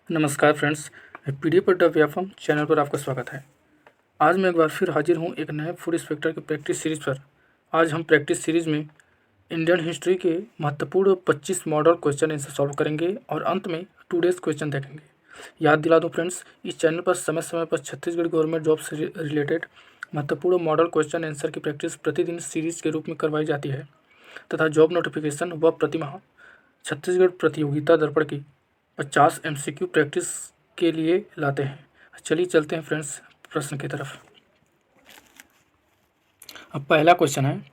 नमस्कार friends, PDF Vyapam channel पर आपका स्वागत है। आज मैं एक बार फिर हाजिर हूँ एक नए फूड इंस्पेक्टर की प्रैक्टिस सीरीज़ पर। आज हम प्रैक्टिस सीरीज़ में इंडियन हिस्ट्री के महत्वपूर्ण 25 मॉडल क्वेश्चन आंसर सॉल्व करेंगे और अंत में टुडेज क्वेश्चन देखेंगे। याद दिला दूँ फ्रेंड्स, इस चैनल पर समय समय पर छत्तीसगढ़ गवर्नमेंट जॉब से रिलेटेड महत्वपूर्ण मॉडल क्वेश्चन आंसर की प्रैक्टिस प्रतिदिन सीरीज़ के रूप में करवाई जाती है तथा जॉब नोटिफिकेशन व प्रतिमाह छत्तीसगढ़ प्रतियोगिता दर्पण की 50 MCQ प्रैक्टिस के लिए लाते हैं। चलिए चलते हैं फ्रेंड्स प्रश्न की तरफ। अब पहला क्वेश्चन है,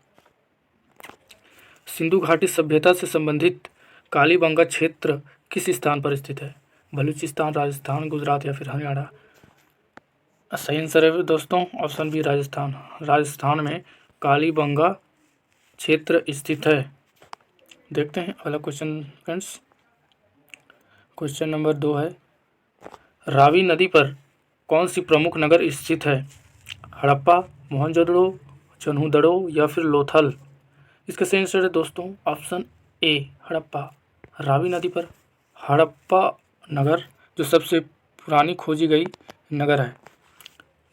सिंधु घाटी सभ्यता से संबंधित कालीबंगा क्षेत्र किस स्थान पर स्थित है? बलूचिस्तान, राजस्थान, गुजरात या फिर हरियाणा? सही आंसर है दोस्तों ऑप्शन बी राजस्थान। राजस्थान में कालीबंगा क्षेत्र स्थित है। देखते हैं अगला क्वेश्चन फ्रेंड्स। क्वेश्चन नंबर 2 है, रावी नदी पर कौन सी प्रमुख नगर स्थित है? हड़प्पा, मोहनजोदड़ो, चन्हूदड़ो या फिर लोथल? इसका सही आंसर है दोस्तों ऑप्शन ए हड़प्पा। रावी नदी पर हड़प्पा नगर जो सबसे पुरानी खोजी गई नगर है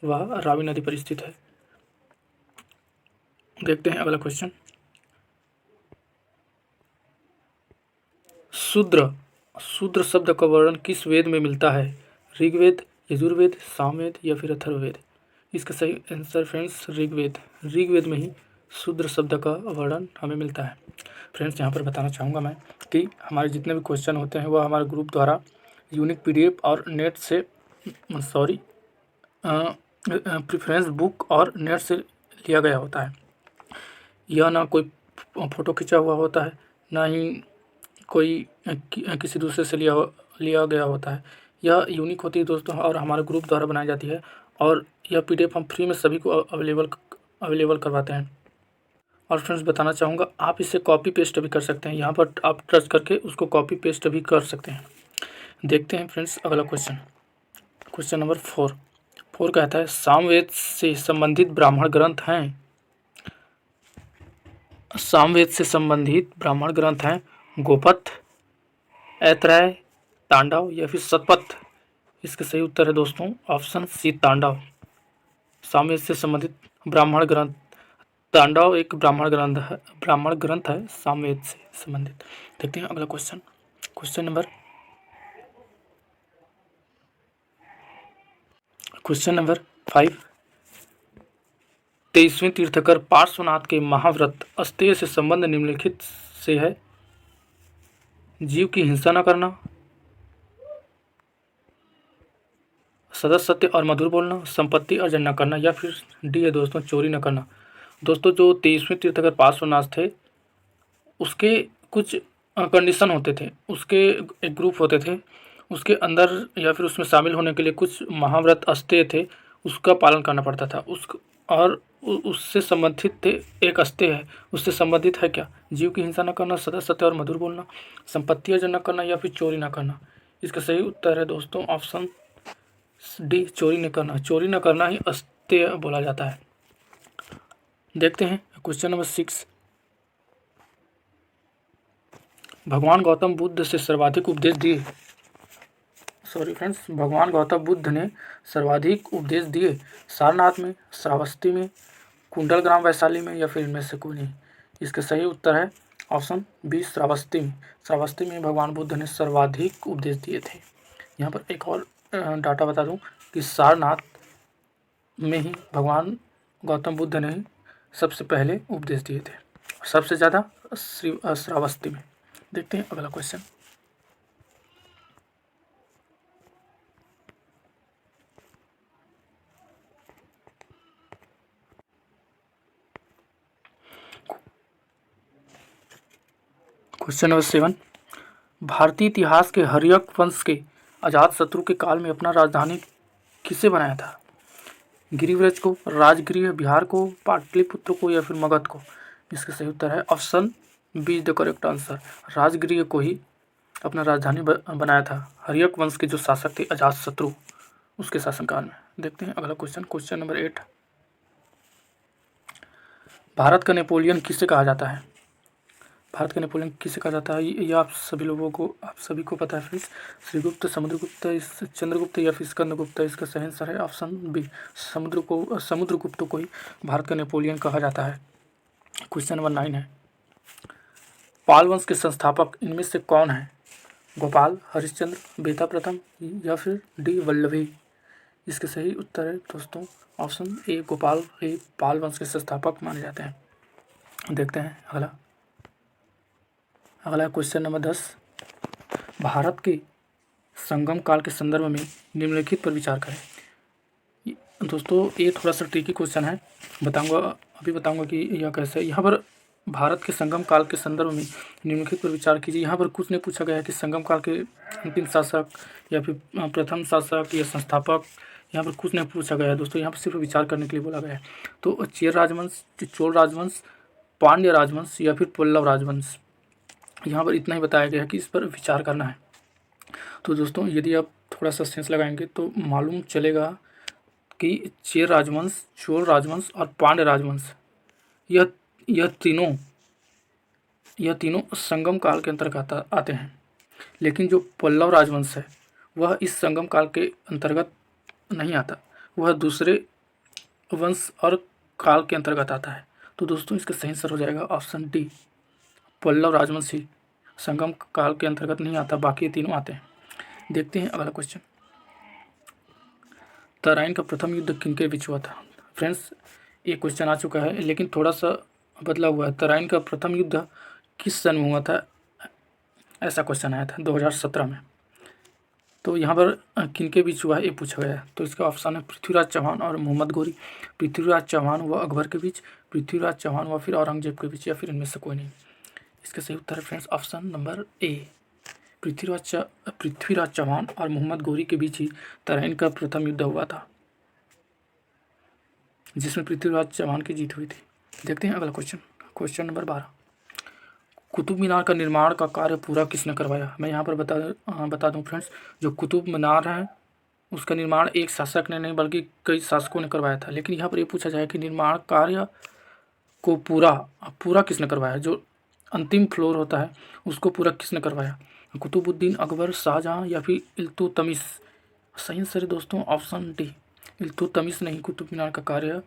वह रावी नदी पर स्थित है। देखते हैं अगला क्वेश्चन। शूद्र शब्द का वर्णन किस वेद में मिलता है? ऋग्वेद, यजुर्वेद, सामवेद या फिर अथर्ववेद? इसका सही आंसर फ्रेंड्स ऋग्वेद में ही शूद्र शब्द का वर्णन हमें मिलता है। फ्रेंड्स यहाँ पर बताना चाहूँगा मैं कि हमारे जितने भी क्वेश्चन होते हैं वह हमारे ग्रुप द्वारा यूनिक पीडीएफ और नेट से प्रेफरेंस बुक और नेट से लिया गया होता है। यह ना कोई फ़ोटो खींचा हुआ होता है, ना ही कोई किसी दूसरे से लिया गया होता है। यह यूनिक होती है दोस्तों और हमारे ग्रुप द्वारा बनाई जाती है और यह पीडीएफ हम फ्री में सभी को अवेलेबल करवाते हैं। और फ्रेंड्स बताना चाहूँगा आप इसे कॉपी पेस्ट भी कर सकते हैं। यहाँ पर आप टच करके उसको कॉपी पेस्ट भी कर सकते हैं। देखते हैं फ्रेंड्स अगला क्वेश्चन। क्वेश्चन नंबर 4 कहता है, सामवेद से संबंधित ब्राह्मण ग्रंथ हैं। सामवेद से संबंधित ब्राह्मण ग्रंथ हैं गोपथ, ऐतरेय, तांडव या फिर शतपथ? इसका सही उत्तर है दोस्तों ऑप्शन सी तांडव। सामवेद से संबंधित ब्राह्मण ग्रंथ तांडव एक ब्राह्मण ग्रंथ है सामवेद से संबंधित। देखते हैं अगला क्वेश्चन। क्वेश्चन नंबर 5, 23वें तीर्थकर पार्श्वनाथ के महाव्रत अस्तेय से संबंध निम्नलिखित से है? जीव की हिंसा न करना, सदा सत्य और मधुर बोलना, संपत्ति अर्जन न करना या फिर डी है दोस्तों चोरी न करना? दोस्तों जो 23वें तीर्थकर पार्श्वनाथ थे उसके कुछ कंडीशन होते थे, उसके एक ग्रुप होते थे, उसके अंदर या फिर उसमें शामिल होने के लिए कुछ महाव्रत अस्तेय थे, उसका पालन करना पड़ता था। और उससे संबंधित थे एक अस्तेय है, उससे संबंधित है क्या? जीव की हिंसा न करना, सदा सत्य और मधुर बोलना, संपत्ति अर्जन न करना या फिर चोरी न करना? इसका सही उत्तर है दोस्तों ऑप्शन डी चोरी न करना। चोरी न करना ही अस्तेय बोला जाता है। देखते हैं क्वेश्चन नंबर 6, भगवान गौतम बुद्ध ने सर्वाधिक उपदेश दिए सारनाथ में, श्रावस्ती में, कुंडलग्राम वैशाली में या फिर इनमें से कोई नहीं? इसका सही उत्तर है ऑप्शन बी श्रावस्ती में। श्रावस्ती में भगवान बुद्ध ने सर्वाधिक उपदेश दिए थे। यहाँ पर एक और डाटा बता दूं कि सारनाथ में ही भगवान गौतम बुद्ध ने सबसे पहले उपदेश दिए थे, सबसे ज़्यादा श्रावस्ती में। देखते हैं अगला क्वेश्चन। क्वेश्चन नंबर 7, भारतीय इतिहास के हर्यक वंश के अजातशत्रु के काल में अपना राजधानी किसे बनाया था? गिरिव्रज को, राजगृह बिहार को, पाटलिपुत्र को या फिर मगध को? इसका सही उत्तर है option B is the correct answer. Rajgriha को ही अपना राजधानी बनाया था हर्यक वंश के जो शासक थे अजातशत्रु, उसके शासनकाल में। देखते हैं अगला क्वेश्चन। क्वेश्चन नंबर 8, भारत का नेपोलियन किसे कहा जाता है? भारत का नेपोलियन किसे कहा जाता है? ये आप सभी को पता है फ्रेंड्स। श्रीगुप्त, समुद्रगुप्त, चंद्रगुप्त या फिर स्कंदगुप्त। इसका सही आंसर है ऑप्शन बी, समुद्रगुप्त को ही भारत का नेपोलियन कहा जाता है। क्वेश्चन नंबर 9 है, पाल वंश के संस्थापक इनमें से कौन है? गोपाल, हरिश्चंद्र, बेता प्रथम या फिर डी वल्लभी। इसके सही उत्तर है दोस्तों ऑप्शन ए, गोपाल ही पाल वंश के संस्थापक माने जाते हैं। देखते हैं अगला क्वेश्चन नंबर 10, भारत के संगम काल के संदर्भ में निम्नलिखित पर विचार करें। दोस्तों ये थोड़ा सा ट्रिकी क्वेश्चन है, बताऊंगा कि यह कैसे है। यहाँ पर भारत के संगम काल के संदर्भ में निम्नलिखित पर विचार कीजिए। यहाँ पर कुछ नहीं पूछा गया है कि संगम काल के अंतिम शासक या फिर प्रथम शासक या संस्थापक, यहाँ पर कुछ नहीं पूछा गया है दोस्तों। यहाँ पर सिर्फ विचार करने के लिए बोला गया है। तो चेर राजवंश, चोल राजवंश, पांड्य राजवंश या फिर पल्लव राजवंश, यहाँ पर इतना ही बताया गया है कि इस पर विचार करना है। तो दोस्तों यदि आप थोड़ा सा सेंस लगाएंगे तो मालूम चलेगा कि चेर राजवंश, चोल राजवंश और पांड्य राजवंश यह तीनों संगम काल के अंतर्गत आते हैं। लेकिन जो पल्लव राजवंश है वह इस संगम काल के अंतर्गत नहीं आता, वह दूसरे वंश और काल के अंतर्गत आता है। तो दोस्तों इसका सही आंसर हो जाएगा ऑप्शन डी, पल्लव राजवंश ही संगम काल के अंतर्गत नहीं आता, बाकी तीनों आते हैं। देखते हैं अगला क्वेश्चन, तराइन का प्रथम युद्ध किनके बीच हुआ था? फ्रेंड्स ये क्वेश्चन आ चुका है लेकिन थोड़ा सा बदला हुआ है। तराइन का प्रथम युद्ध किस सन में हुआ था? ऐसा क्वेश्चन आया था 2017 में। तो यहाँ पर किनके बीच हुआ है ये पूछा गया है। तो इसका ऑप्शन है पृथ्वीराज चौहान और मोहम्मद गोरी, पृथ्वीराज चौहान व अकबर के बीच, पृथ्वीराज चौहान व फिर औरंगजेब के बीच, या फिर इनमें से कोई नहीं। इसका सही उत्तर है friends option number A, Prithviraj Chauhan और मोहम्मद गोरी के बीच ही तराइन का प्रथम युद्ध हुआ था, जिसमें पृथ्वीराज चौहान की जीत हुई थी। देखते हैं अगला क्वेश्चन नंबर 12, कुतुब मीनार का निर्माण का कार्य पूरा किसने करवाया? मैं यहाँ पर बता दूं फ्रेंड्स, जो कुतुब मीनार है उसका निर्माण एक शासक ने नहीं बल्कि कई शासकों ने करवाया था। लेकिन यहाँ पर ये पूछा जाए कि निर्माण कार्य को पूरा किसने करवाया? जो अंतिम फ्लोर होता है उसको पूरा किसने करवाया? कुतुबुद्दीन, अकबर, शाहजहाँ या फिर इल्तुतमिश। सही आंसर है दोस्तों ऑप्शन डी, इल्तुतमिश ने ही कुतुब मीनार का कार्य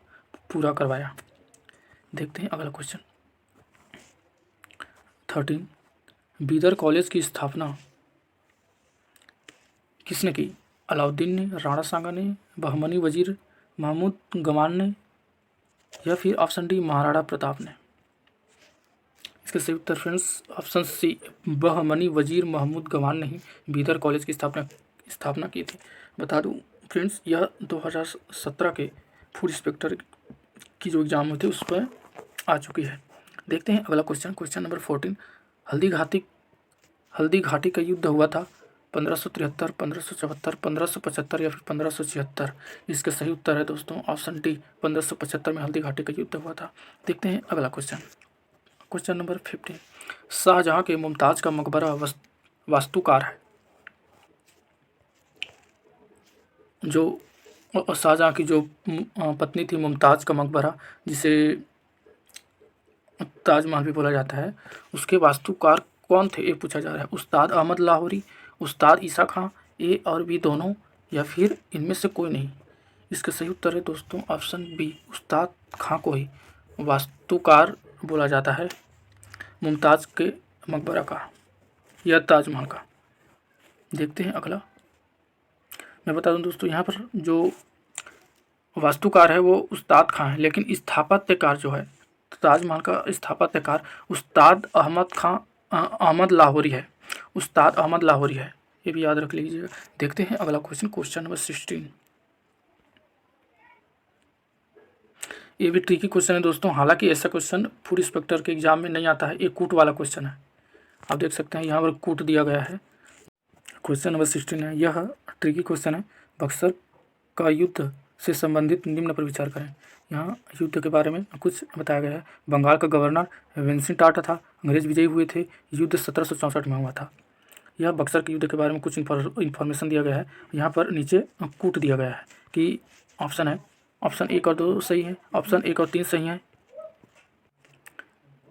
पूरा करवाया। देखते हैं अगला क्वेश्चन 13, बीदर कॉलेज की स्थापना किसने की? अलाउद्दीन ने, राणा सांगा ने, बहमनी वजीर महमूद गमान ने, या फिर ऑप्शन डी महाराणा प्रताप ने। इसका सही उत्तर फ्रेंड्स ऑप्शन सी, बहमनी वजीर महमूद गमान ने ही बीदर कॉलेज की स्थापना की थी। बता दूं फ्रेंड्स यह 2017 के फूड इंस्पेक्टर की जो एग्ज़ाम हुई थी उस पर आ चुकी है। देखते हैं अगला क्वेश्चन नंबर 14, हल्दी घाटी का युद्ध हुआ था 1573, 1574, 1575 या फिर 1576। इसका सही उत्तर है दोस्तों ऑप्शन डी, 1575 में हल्दी घाटी का युद्ध हुआ था। देखते हैं अगला क्वेश्चन नंबर 15, शाहजहाँ के मुमताज़ का मकबरा वास्तुकार है? जो शाहजहाँ की जो पत्नी थी मुमताज़ का मकबरा, जिसे ताजमहल भी बोला जाता है, उसके वास्तुकार कौन थे ये पूछा जा रहा है। उस्ताद अहमद लाहौरी, उस्ताद ईसा खां, ए और बी दोनों, या फिर इनमें से कोई नहीं। इसका सही उत्तर है दोस्तों ऑप्शन बी, उस्ताद खां को ही वास्तुकार बोला जाता है मुमताज़ के मकबरा का या ताजमहल का। देखते हैं अगला, मैं बता दूं दोस्तों यहाँ पर जो वास्तुकार है वो उस्ताद खां है, लेकिन स्थापत्यकार जो है ताजमहल का स्थापत्यकार उस्ताद अहमद लाहौरी है, उस्ताद अहमद लाहौरी है, ये भी याद रख लीजिएगा। देखते हैं अगला क्वेश्चन नंबर 16, ये भी ट्रिकी क्वेश्चन है दोस्तों। हालांकि ऐसा क्वेश्चन फूड इंस्पेक्टर के एग्जाम में नहीं आता है, ये कूट वाला क्वेश्चन है। आप देख सकते हैं यहाँ पर कूट दिया गया है। क्वेश्चन नंबर 16 है, यह ट्रिकी क्वेश्चन है। बक्सर का युद्ध से संबंधित निम्न पर विचार करें। यहाँ युद्ध के बारे में कुछ बताया गया है। बंगाल का गवर्नर विंसेंट टाटा था, अंग्रेज विजयी हुए थे, युद्ध 1764 में हुआ था। यह बक्सर के युद्ध के बारे में कुछ इन्फॉर्मेशन दिया गया है। यहाँ पर नीचे कूट दिया गया है कि ऑप्शन 1 और 2 सही है, ऑप्शन 1 और 3 सही है।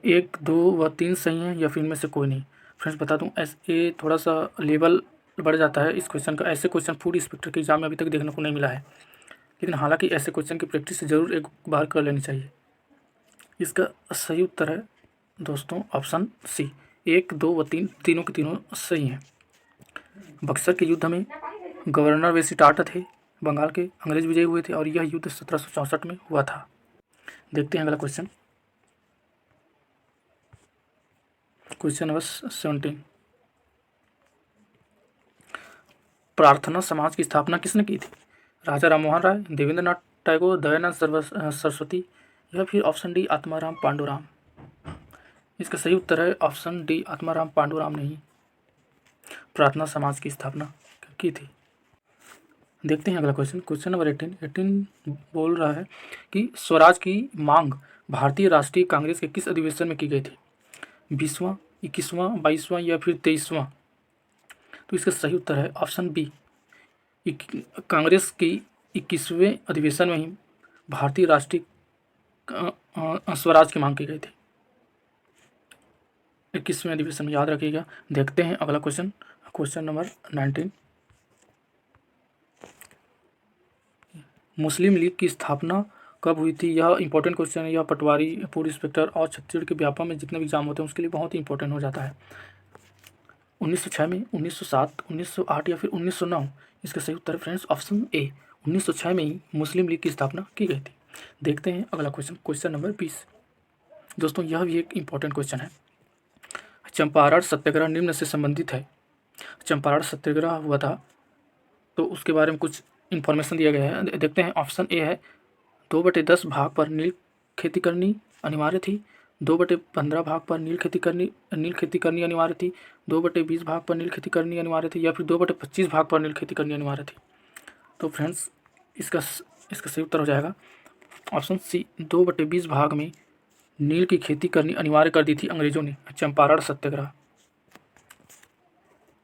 1, 2 व 3 सही हैं या फिर इनमें से कोई नहीं। फ्रेंड्स बता दूं, ये थोड़ा सा लेवल बढ़ जाता है इस क्वेश्चन का। ऐसे क्वेश्चन फूड इंस्पेक्टर के एग्जाम में अभी तक देखने को नहीं मिला है, लेकिन हालांकि ऐसे क्वेश्चन की प्रैक्टिस ज़रूर एक बार कर लेनी चाहिए। इसका सही उत्तर है दोस्तों ऑप्शन सी, 1, 2 व 3 तीनों के तीनों सही हैं। बक्सर के युद्ध में गवर्नर वेसिटार्ट थे बंगाल के, अंग्रेज विजयी हुए थे और यह युद्ध 1764 में हुआ था। देखते हैं अगला क्वेश्चन, क्वेश्चन नंबर 17। प्रार्थना समाज की स्थापना किसने की थी? राजा राममोहन राय, देवेंद्रनाथ टैगोर, दयानंद सरस्वती या फिर ऑप्शन डी आत्माराम पांडुराम। इसका सही उत्तर है ऑप्शन डी आत्माराम पांडुराम ने ही प्रार्थना समाज की स्थापना की थी। देखते हैं अगला क्वेश्चन, क्वेश्चन नंबर 18 बोल रहा है कि स्वराज की मांग भारतीय राष्ट्रीय कांग्रेस के किस अधिवेशन में की गई थी? 20वां, 21वां, 22वां या फिर 23वां? तो इसका सही उत्तर है ऑप्शन बी, कांग्रेस की 21वें अधिवेशन में ही भारतीय राष्ट्रीय स्वराज की मांग की गई थी। 21वें अधिवेशन में, याद रखिएगा। देखते हैं अगला क्वेश्चन, क्वेश्चन नंबर 19। मुस्लिम लीग की स्थापना कब हुई थी? यह इंपॉर्टेंट क्वेश्चन है। यह पटवारी, फूड इंस्पेक्टर और छत्तीसगढ़ के व्यापम में जितने भी एग्जाम होते हैं उसके लिए बहुत ही इंपॉर्टेंट हो जाता है। 1906 में, 1907, 1908 या फिर 1909? इसका सही उत्तर फ्रेंड्स ऑप्शन ए, 1906 में ही मुस्लिम लीग की स्थापना की गई थी। देखते हैं अगला क्वेश्चन, क्वेश्चन नंबर 20। दोस्तों यह भी एक इंपॉर्टेंट क्वेश्चन है। चंपारण सत्याग्रह निम्न से संबंधित है। चंपारण सत्याग्रह हुआ था तो उसके बारे में कुछ इन्फॉर्मेशन दिया गया है। देखते हैं, ऑप्शन ए है 2/10 भाग पर नील खेती करनी अनिवार्य थी, 2/15 भाग पर नील खेती करनी अनिवार्य थी, 2/20 भाग पर नील खेती करनी अनिवार्य थी या फिर 2/25 भाग पर नील खेती करनी अनिवार्य थी। तो फ्रेंड्स इसका सही उत्तर हो जाएगा ऑप्शन सी, 2/20 भाग में नील की खेती करनी अनिवार्य कर दी थी अंग्रेजों ने, चंपारण सत्याग्रह।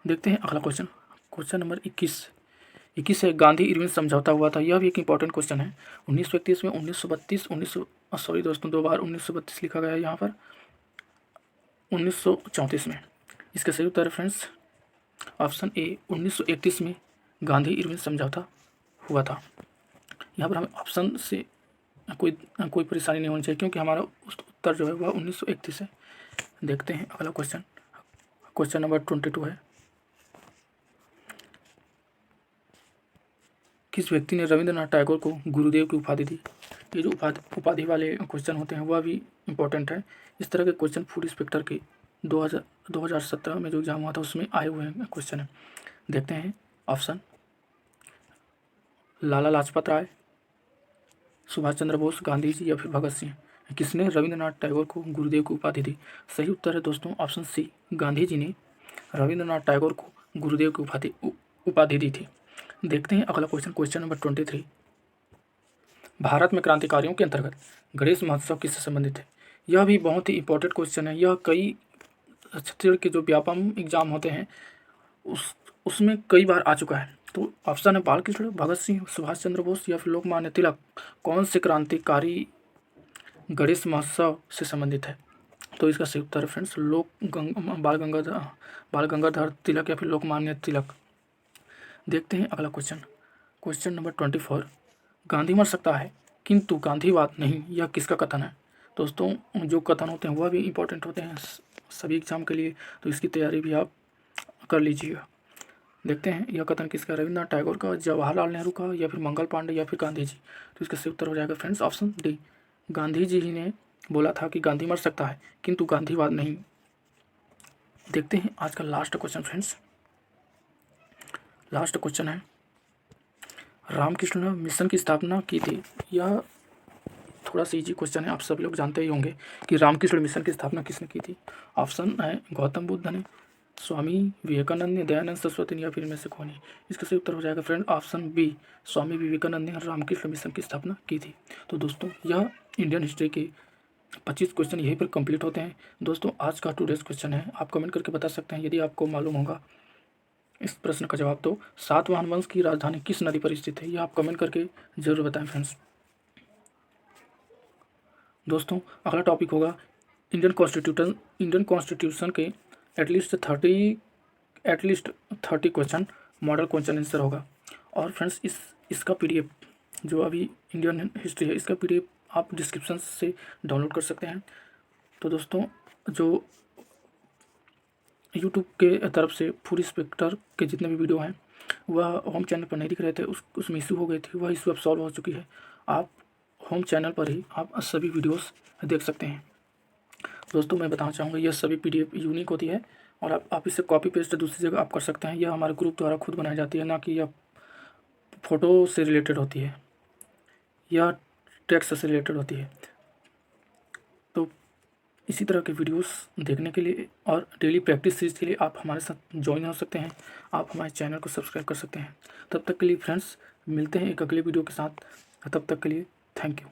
देखते हैं अगला क्वेश्चन, क्वेश्चन नंबर 21 है, गांधी इरविन समझौता हुआ था। यह भी एक इंपॉर्टेंट क्वेश्चन है। 1931 में, 1932, सॉरी दोस्तों 2 बार 1932 लिखा गया है यहाँ पर, 1934 में। इसका सही उत्तर है फ्रेंड्स ऑप्शन ए, 1931 में गांधी इरविन समझौता हुआ था। यहाँ पर हमें ऑप्शन से कोई परेशानी नहीं होनी चाहिए क्योंकि हमारा उत्तर जो है वह 1931 है। देखते हैं अगला क्वेश्चन, क्वेश्चन नंबर 22 है, किस व्यक्ति ने रविंद्रनाथ टैगोर को गुरुदेव की उपाधि दी? ये जो उपाधि वाले क्वेश्चन होते हैं वह भी इम्पोर्टेंट है। इस तरह के क्वेश्चन फूड इंस्पेक्टर के 2017 में जो एग्जाम हुआ था उसमें आए हुए हैं क्वेश्चन है। देखते हैं ऑप्शन, लाला लाजपत राय, सुभाष चंद्र बोस, गांधी जी या फिर भगत सिंह। किसने रविंद्रनाथ टैगोर को गुरुदेव की उपाधि दी? सही उत्तर है दोस्तों ऑप्शन सी, गांधी जी ने रविंद्रनाथ टैगोर को गुरुदेव की उपाधि दी थी। देखते हैं अगला क्वेश्चन, क्वेश्चन नंबर 23। भारत में क्रांतिकारियों के अंतर्गत गणेश महोत्सव किससे संबंधित है? यह भी बहुत ही इंपॉर्टेंट क्वेश्चन है। यह कई छत्तीसगढ़ के जो व्यापम एग्जाम होते हैं उसमें कई बार आ चुका है। तो ऑप्शन है बालकृष्ण, भगत सिंह, सुभाष चंद्र बोस या फिर लोकमान्य तिलक। कौन से क्रांतिकारी गणेश महोत्सव से संबंधित है? तो इसका सही उत्तर है फ्रेंड्स बाल गंगाधर तिलक या फिर लोकमान्य तिलक। देखते हैं अगला क्वेश्चन, क्वेश्चन नंबर 24। गांधी मर सकता है किंतु गांधीवाद नहीं, यह किसका कथन है? दोस्तों जो कथन होते हैं वह भी इंपॉर्टेंट होते हैं सभी एग्जाम के लिए, तो इसकी तैयारी भी आप कर लीजिएगा। देखते हैं यह कथन किसका, रविंद्रनाथ टैगोर का, जवाहरलाल नेहरू का या फिर मंगल पांडे या फिर गांधी जी? तो इसका सही उत्तर हो जाएगा friends option D, Gandhi ji ही ने बोला था कि गांधी मर सकता है किंतु गांधीवाद नहीं। देखते हैं आज का last question friends, last question है, रामकृष्ण मिशन की स्थापना की थी। यह थोड़ा सा इजी क्वेश्चन है, आप सब लोग जानते ही होंगे कि रामकृष्ण मिशन की स्थापना किसने की थी। ऑप्शन है गौतम बुद्ध ने, स्वामी विवेकानंद ने, दयानंद सरस्वती ने या फिर इनमें से कौन है? इसका सही उत्तर हो जाएगा friend option B, Swami Vivekananda ने रामकृष्ण मिशन की स्थापना की थी। तो दोस्तों यह इंडियन हिस्ट्री के 25 क्वेश्चन यहीं पर कंप्लीट होते हैं। दोस्तों आज का टुडेज क्वेश्चन है, आप कमेंट करके बता सकते हैं यदि आपको मालूम होगा इस प्रश्न का जवाब। तो सातवाहन वंश की राजधानी किस नदी पर स्थित है? यह आप कमेंट करके जरूर बताएं फ्रेंड्स। दोस्तों अगला टॉपिक होगा इंडियन कॉन्स्टिट्यूशन के at least 30 question model question answer होगा। और फ्रेंड्स इसका पीडीएफ जो अभी इंडियन हिस्ट्री है, इसका पीडीएफ आप डिस्क्रिप्शन से डाउनलोड कर सकते हैं। तो दोस्तों, जो यूट्यूब के तरफ से फुल इंस्पेक्टर के जितने भी वीडियो हैं वह होम चैनल पर नहीं दिख रहे थे, उसमें इशू हो गई थी, वह इशू अब सॉल्व हो चुकी है। आप होम चैनल पर ही आप सभी वीडियोस देख सकते हैं। दोस्तों, मैं बताना चाहूँगा यह सभी पीडीएफ यूनिक होती है और आप इसे कॉपी पेस्ट दूसरी जगह आप कर सकते हैं। यह हमारे ग्रुप द्वारा खुद बनाई जाती है, ना कि यह फ़ोटो से रिलेटेड होती है, यह टेक्स्ट से रिलेटेड होती है। तो इसी तरह के वीडियोस देखने के लिए और डेली प्रैक्टिस सीरीज के लिए आप हमारे साथ ज्वाइन हो सकते हैं। आप हमारे चैनल को सब्सक्राइब कर सकते हैं। तब तक के लिए फ्रेंड्स, मिलते हैं एक अगले वीडियो के साथ। तब तक के लिए थैंक यू।